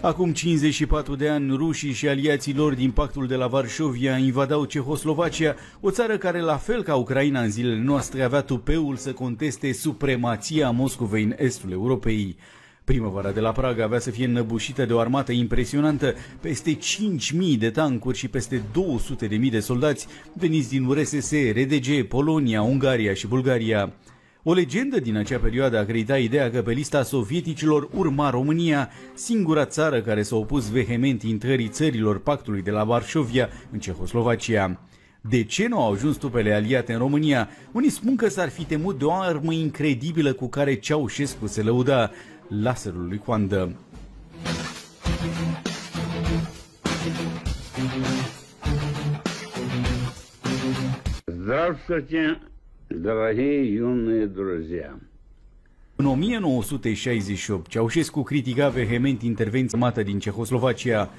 Acum 54 de ani, rușii și aliații lor din pactul de la Varșovia invadau Cehoslovacia, o țară care, la fel ca Ucraina în zilele noastre, avea tupeul să conteste supremația Moscovei în estul Europei. Primăvara de la Praga avea să fie înăbușită de o armată impresionantă, peste 5.000 de tancuri și peste 200.000 de soldați veniți din URSS, RDG, Polonia, Ungaria și Bulgaria. O legendă din acea perioadă acredita ideea că pe lista sovieticilor urma România, singura țară care s-a opus vehement intrării țărilor pactului de la Varșovia în Cehoslovacia. De ce nu au ajuns trupele aliate în România? Unii spun că s-ar fi temut de o armă incredibilă cu care Ceaușescu se lăuda, laserul lui Coandă. Здравствуйте, дорогие юные друзья! În 1968, Ceaușescu critica vehement intervenția armată din Cehoslovacia.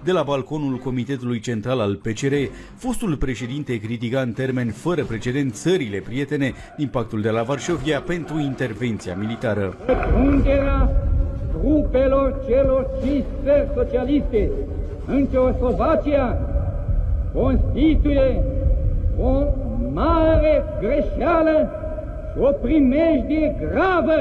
De la balconul Comitetului Central al PCR, fostul președinte critica în termeni fără precedent țările prietene din pactul de la Varșovia pentru intervenția militară. Îngerea trupelor celor 5 țări socialiste în Cehoslovacia constituie o mare greșeală și o primejdie gravă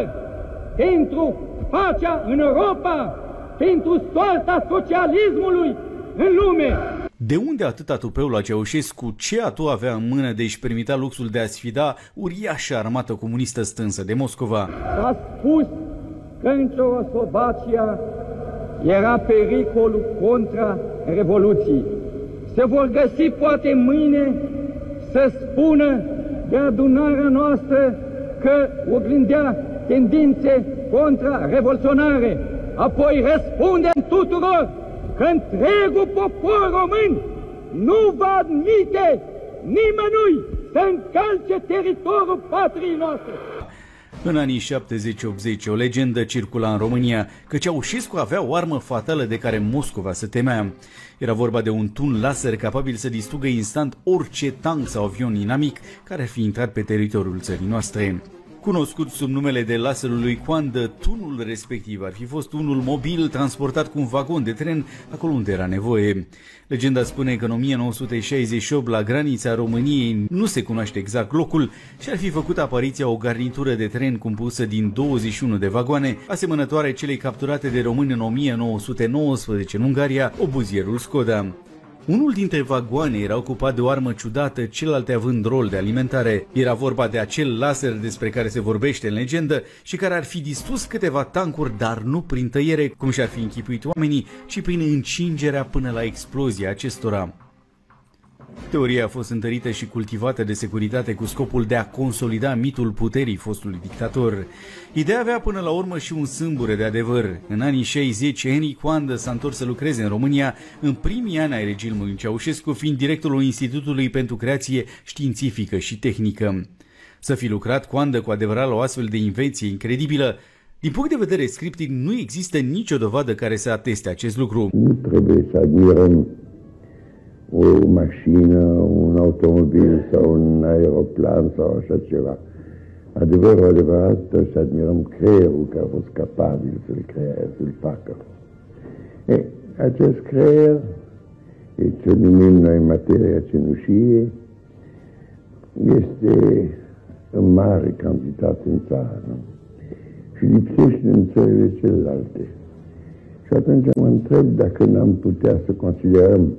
pentru pacea în Europa, pentru soarta socialismului în lume. De unde atâta tupeu la Ceaușescu? Ce atu avea în mână de își permita luxul de a sfida uriașa armată comunistă stânsă de Moscova? S-a spus că în Cehoslovacia era pericolul contra Revoluției. Se vor găsi poate mâine să spună de adunarea noastră că oglindea tendințe contra-revoluționare. Apoi răspundem tuturor că întregul popor român nu va admite nimănui să încalce teritoriul patriei noastre. În anii 70-80, o legendă circula în România că Ceaușescu avea o armă fatală de care Moscova se temea. Era vorba de un tun laser capabil să distrugă instant orice tank sau avion inamic care ar fi intrat pe teritoriul țării noastre. Cunoscut sub numele de laserul lui Coandă, tunul respectiv ar fi fost unul mobil transportat cu un vagon de tren acolo unde era nevoie. Legenda spune că în 1968, la granița României, nu se cunoaște exact locul și ar fi făcut apariția o garnitură de tren compusă din 21 de vagoane, asemănătoare celei capturate de români în 1919 în Ungaria, obuzierul Skoda. Unul dintre vagoane era ocupat de o armă ciudată, celelalte având rol de alimentare. Era vorba de acel laser despre care se vorbește în legendă și care ar fi distrus câteva tancuri, dar nu prin tăiere, cum și-ar fi închipuit oamenii, ci prin încingerea până la explozia acestora. Teoria a fost întărită și cultivată de securitate cu scopul de a consolida mitul puterii fostului dictator. Ideea avea până la urmă și un sâmbure de adevăr. În anii 60, Henry Coandă s-a întors să lucreze în România în primii ani ai regimului Ceaușescu, fiind directorul Institutului pentru Creație Științifică și Tehnică. Să fi lucrat Coandă cu adevărat la o astfel de invenție incredibilă, din punct de vedere scriptic, nu există nicio dovadă care să ateste acest lucru. Nu trebuie să admirăm o mașină, un automobil sau un aeroplan sau așa ceva. Adevărul adevărat, trebuie să admirăm creierul care a fost capabil să-l facă. Acest creier e ce numim noi materia cenușie, este în mare cantitate în țară și lipsește în țările celelalte. Și atunci mă întreb dacă n-am putea să considerăm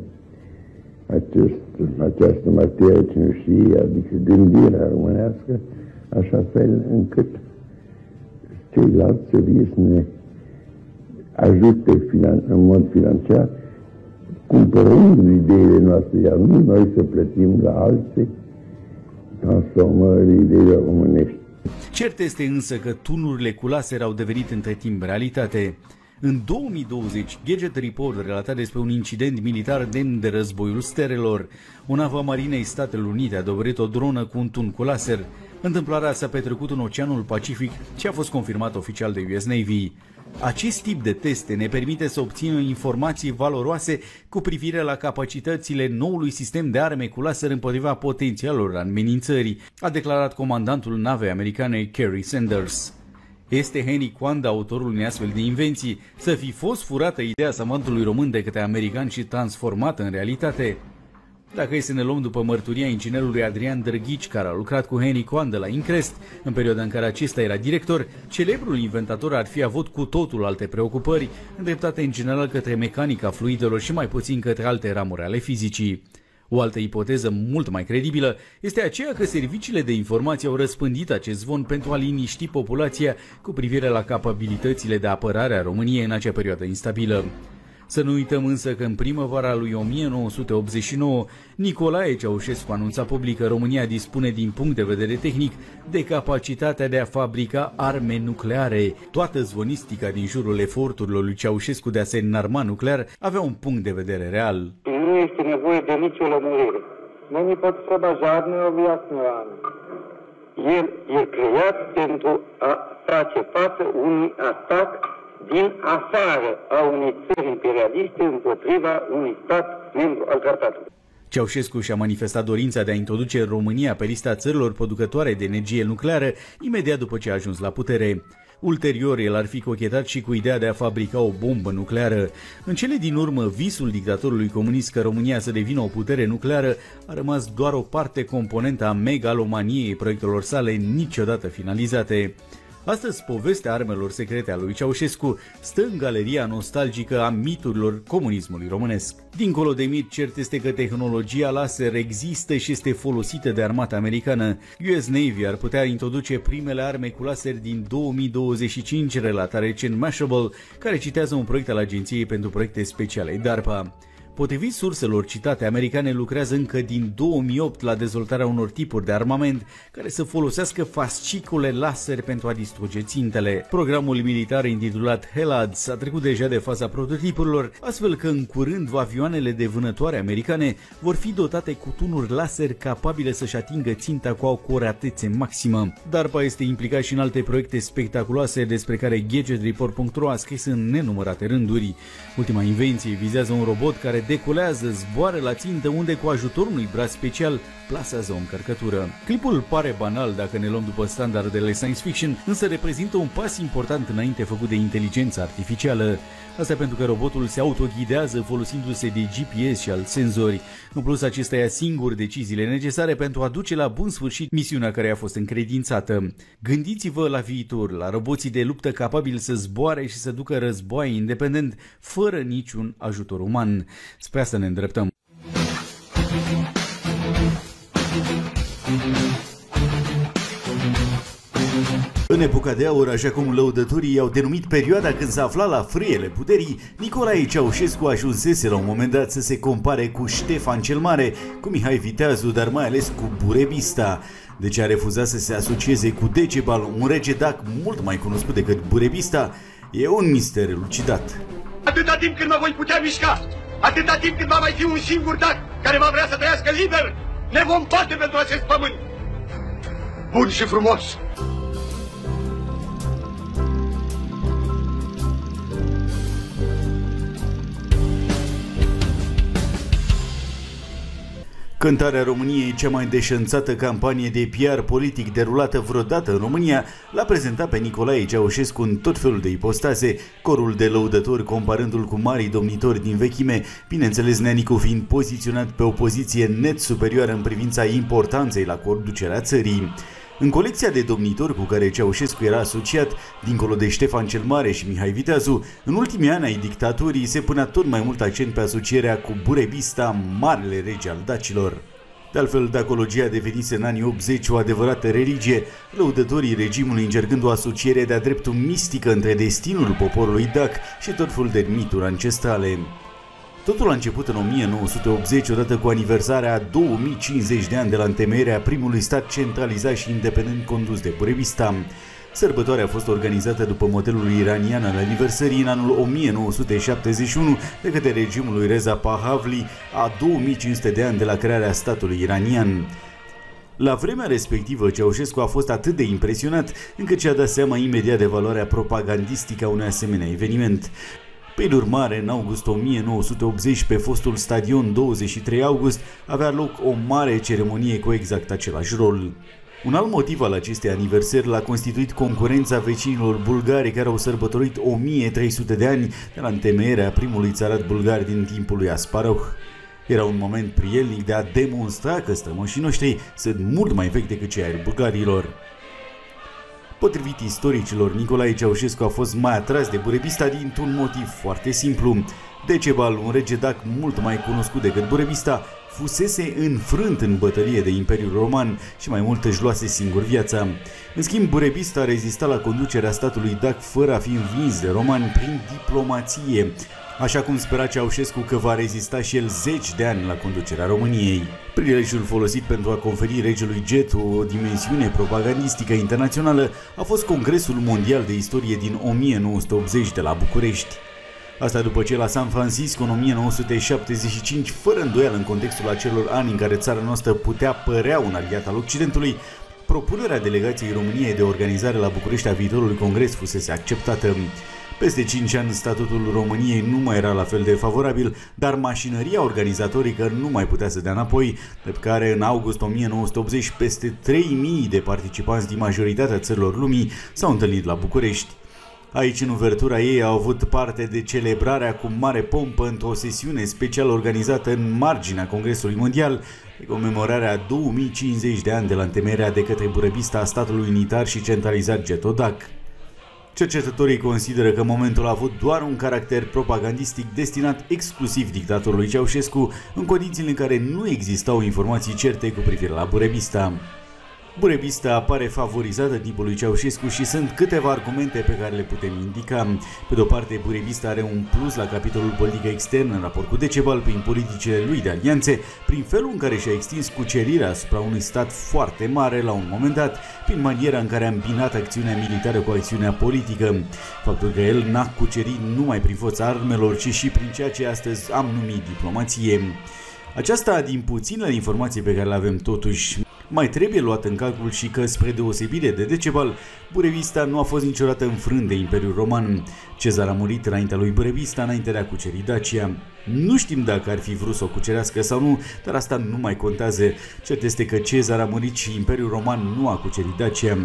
această materie cenușie, adică gândirea românească, așa fel încât ceilalți să vie să ne ajute în mod financiar, cumpărând ideile noastre, iar nu noi să plătim la alții transformările ideilor românești. Cert este însă că tunurile cu laser au devenit între timp realitate. În 2020, Gadget Report relata despre un incident militar demn de războiul sterelor. O navă a Marinei Statelor Unite a dobrit o dronă cu un tun cu laser. Întâmplarea s-a petrecut în Oceanul Pacific și a fost confirmat oficial de US Navy. Acest tip de teste ne permite să obținem informații valoroase cu privire la capacitățile noului sistem de arme cu laser împotriva potențialelor amenințări, a declarat comandantul navei americane Kerry Sanders. Este Henry Coandă autorul unei astfel de invenții? Să fi fost furată ideea savantului român de către american și transformată în realitate? Dacă e să ne luăm după mărturia inginerului Adrian Drăghici, care a lucrat cu Henry Coandă la Increst, în perioada în care acesta era director, celebrul inventator ar fi avut cu totul alte preocupări, îndreptate în general către mecanica fluidelor și mai puțin către alte ramuri ale fizicii. O altă ipoteză mult mai credibilă este aceea că serviciile de informație au răspândit acest zvon pentru a liniști populația cu privire la capabilitățile de apărare a României în acea perioadă instabilă. Să nu uităm însă că în primăvara lui 1989, Nicolae Ceaușescu anunța public că România dispune din punct de vedere tehnic de capacitatea de a fabrica arme nucleare. Toată zvonistica din jurul eforturilor lui Ceaușescu de a se înarma nuclear avea un punct de vedere real. Nu este nevoie de nicio lămurire. Nu pot trzeba żadnej objaśniania. El e creat pentru a face față unui atac din afară a unei țări imperialiste împotriva unui stat membru al tratatului. Ceaușescu și-a manifestat dorința de a introduce România pe lista țărilor producătoare de energie nucleară imediat după ce a ajuns la putere. Ulterior, el ar fi cochetat și cu ideea de a fabrica o bombă nucleară. În cele din urmă, visul dictatorului comunist că România să devină o putere nucleară a rămas doar o parte componentă a megalomaniei proiectelor sale niciodată finalizate. Astăzi, povestea armelor secrete a lui Ceaușescu stă în galeria nostalgică a miturilor comunismului românesc. Dincolo de mit, cert este că tehnologia laser există și este folosită de armata americană. US Navy ar putea introduce primele arme cu laser din 2025, relata recent Mashable, care citează un proiect al Agenției pentru Proiecte Speciale DARPA. Potrivit surselor citate, americane lucrează încă din 2008 la dezvoltarea unor tipuri de armament care să folosească fascicule laser pentru a distruge țintele. Programul militar intitulat HELADS a trecut deja de faza prototipurilor, astfel că în curând avioanele de vânătoare americane vor fi dotate cu tunuri laser capabile să-și atingă ținta cu o acuratețe maximă. DARPA este implicat și în alte proiecte spectaculoase despre care GadgetReport.ro a scris în nenumărate rânduri. Ultima invenție vizează un robot care decolează, zboară la țintă unde cu ajutorul unui braț special plasează o încărcătură. Clipul pare banal dacă ne luăm după standardele science fiction, însă reprezintă un pas important înainte făcut de inteligența artificială. Asta pentru că robotul se autoghidează folosindu-se de GPS și al senzori. În plus, acesta ia singur deciziile necesare pentru a duce la bun sfârșit misiunea care a fost încredințată. Gândiți-vă la viitor, la roboții de luptă capabili să zboare și să ducă războaie independent, fără niciun ajutor uman. Spre asta ne îndreptăm. În epoca de aur, așa cum lăudătorii i-au denumit perioada când s-a aflat la frâiele puterii, Nicolae Ceaușescu ajunsese la un moment dat să se compare cu Ștefan cel Mare, cu Mihai Viteazu, dar mai ales cu Burebista. De ce a refuzat să se asocieze cu Decebal, un rege dac mult mai cunoscut decât Burebista, e un mister elucidat. Atâta timp când mă voi putea mișca, atâta timp când va mai fi un singur dac care va vrea să trăiască liber, ne vom bate pentru acest pământ. Bun și frumos! Cântarea României, cea mai deșanțată campanie de PR politic derulată vreodată în România, l-a prezentat pe Nicolae Ceaușescu în tot felul de ipostase, corul de lăudători comparându-l cu marii domnitori din vechime, bineînțeles Neanicu fiind poziționat pe o poziție net superioară în privința importanței la conducerea țării. În colecția de domnitori cu care Ceaușescu era asociat, dincolo de Ștefan cel Mare și Mihai Viteazu, în ultimii ani ai dictaturii se punea tot mai mult accent pe asocierea cu Burebista, marele rege al dacilor. De altfel, dacologia devenise în anii 80 o adevărată religie, lăudătorii regimului încercând o asociere de-a dreptul mistică între destinul poporului dac și tot felul de mituri ancestrale. Totul a început în 1980, odată cu aniversarea a 2050 de ani de la întemeierea primului stat centralizat și independent condus de Burebista. Sărbătoarea a fost organizată după modelul iranian al aniversării în anul 1971 de către regimul lui Reza Pahlavi, a 2500 de ani de la crearea statului iranian. La vremea respectivă, Ceaușescu a fost atât de impresionat încât și-a dat seama imediat de valoarea propagandistică a unui asemenea eveniment. Pe urmare, în august 1980, pe fostul stadion 23 august, avea loc o mare ceremonie cu exact același rol. Un alt motiv al acestei aniversări l-a constituit concurența vecinilor bulgari care au sărbătorit 1300 de ani de la întemeierea primului țarat bulgar din timpul lui Asparuh. Era un moment prielnic de a demonstra că strămoșii noștri sunt mult mai vechi decât cei ai bulgarilor. Potrivit istoricilor, Nicolae Ceaușescu a fost mai atras de Burebista dintr-un motiv foarte simplu. Decebal, un rege dac mult mai cunoscut decât Burebista, fusese înfrânt în bătălie de Imperiul Roman și mai mult își luase singur viața. În schimb, Burebista rezista la conducerea statului dac fără a fi învins de romani prin diplomație, așa cum spera Ceaușescu că va rezista și el 10 de ani la conducerea României. Prilejul folosit pentru a conferi regelui Getu o dimensiune propagandistică internațională a fost Congresul Mondial de Istorie din 1980 de la București. Asta după ce la San Francisco în 1975, fără îndoială în contextul acelor ani în care țara noastră putea părea un aliat al Occidentului, propunerea delegației României de organizare la București a viitorului congres fusese acceptată. Peste 5 ani, statutul României nu mai era la fel de favorabil, dar mașinăria organizatorică nu mai putea să dea înapoi, de care în august 1980 peste 3000 de participanți din majoritatea țărilor lumii s-au întâlnit la București. Aici, în uvertura ei, au avut parte de celebrarea cu mare pompă într-o sesiune special organizată în marginea Congresului Mondial, de comemorarea 2050 de ani de la întemeierea de către Burebista a statului unitar și centralizat Getodac. Cercetătorii consideră că momentul a avut doar un caracter propagandistic destinat exclusiv dictatorului Ceaușescu, în condițiile în care nu existau informații certe cu privire la Burebista. Burebista apare favorizată tipului Ceaușescu și sunt câteva argumente pe care le putem indica. Pe de o parte, Burebista are un plus la capitolul politică externă în raport cu Decebal prin politicile lui de alianțe, prin felul în care și-a extins cucerirea asupra unui stat foarte mare la un moment dat, prin maniera în care a îmbinat acțiunea militară cu acțiunea politică. Faptul că el n-a cucerit numai prin forța armelor, ci și prin ceea ce astăzi am numit diplomație. Aceasta din puținele informații pe care le avem totuși. Mai trebuie luat în calcul și că, spre deosebire de Decebal, Burebista nu a fost niciodată înfrânt de Imperiul Roman. Cezar a murit înaintea lui Burebista, înainte de a cuceri Dacia. Nu știm dacă ar fi vrut să o cucerească sau nu, dar asta nu mai contează. Cert este că Cezar a murit și Imperiul Roman nu a cucerit Dacia.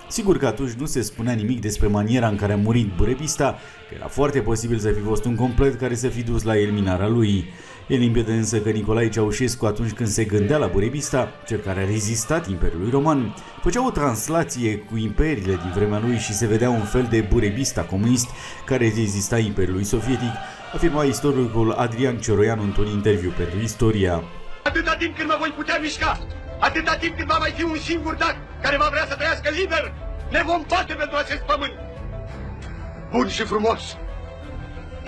Sigur că atunci nu se spunea nimic despre maniera în care a murit Burebista, că era foarte posibil să fi fost un complot care să fi dus la eliminarea lui. E limpede însă că Nicolae Ceaușescu, atunci când se gândea la Burebista, cel care a rezistat Imperiului Roman, făcea o translație cu imperiile din vremea lui și se vedea un fel de Burebista comunist care rezista Imperiului Sovietic, afirma istoricul Adrian Cioroianu într-un interviu pentru Istoria. Atâta timp când mă voi putea mișca, atâta timp când va mai fi un singur dac care va vrea să trăiască liber, ne vom bate pentru acest pământ. Bun și frumos.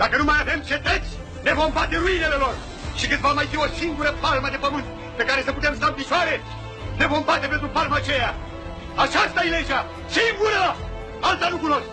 Dacă nu mai avem cetăți, ne vom bate ruinele lor. Și când va mai fi o singură palmă de pământ pe care să putem sta în picioare, ne vom bate pentru palma aceea. Aceasta e legea, singură, alta nu cunosc.